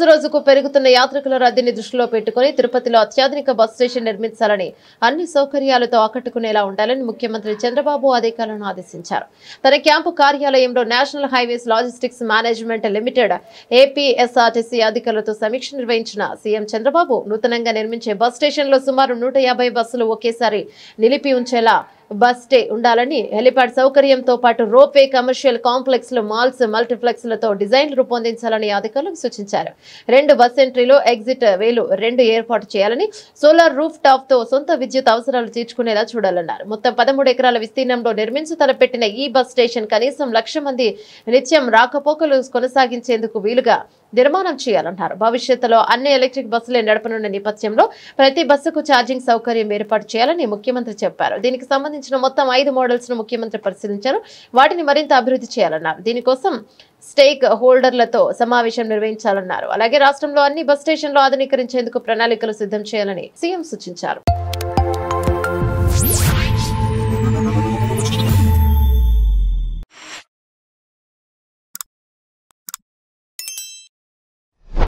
రోజుకు పెరుగుతున్న యాత్రికుల రద్దీని దృష్టిలో పెట్టుకుని తిరుపతిలో అత్యాధునిక బస్ స్టేషన్ నిర్మించాలని, అన్ని సౌకర్యాలతో ఆకట్టుకునేలా ఉండాలని ముఖ్యమంత్రి చంద్రబాబు అధికారులను ఆదేశించారు. తన క్యాంపు కార్యాలయంలో national highways logistics management limited APSRTC అధికారులతో సమీక్ష నిర్వహించిన సీఎం చంద్రబాబు నూతనంగా నిర్మించే బస్ స్టేషన్లో సుమారు 150 బస్సులు ఒకేసారి నిలిపి ఉంచేలా బస్ స్టే ఉండాలని, హెలిప్యాడ్ సౌకర్యంతో పాటు రోప్వే, కమర్షియల్ కాంప్లెక్స్ లు, మాల్స్, మల్టీప్లెక్స్ లతో డిజైన్లు రూపొందించాలని అధికారులకు సూచించారు. 2 బస్ ఎంట్రీలు, ఎగ్జిట్ వేలు 2 ఏర్పాటు చేయాలని, సోలార్ రూఫ్ టాప్ తో సొంత విద్యుత్ అవసరాలు తీర్చుకునేలా చూడాలన్నారు. మొత్తం 13 ఎకరాల విస్తీర్ణంలో నిర్మించి తలపెట్టిన ఈ బస్ స్టేషన్ కనీసం 1,00,000 మంది నిత్యం రాకపోకలు కొనసాగించేందుకు వీలుగా నిర్మాణం చేయాలన్నారు. భవిష్యత్తులో అన్ని ఎలక్ట్రిక్ బస్సులే నడపనున్న నేపథ్యంలో ప్రతి బస్సుకు ఛార్జింగ్ సౌకర్యం ఏర్పాటు చేయాలని ముఖ్యమంత్రి చెప్పారు. దీనికి సంబంధించిన మొత్తం 5 మోడల్స్ ను ముఖ్యమంత్రి పరిశీలించారు. వాటిని మరింత అభివృద్ధి చేయాలన్నారు. దీనికోసం స్టేక్ హోల్డర్లతో సమావేశం నిర్వహించాలన్నారు. అలాగే రాష్ట్రంలో అన్ని బస్ స్టేషన్లు ఆధునీకరించేందుకు ప్రణాళికలు సిద్ధం చేయాలని సీఎం సూచించారు.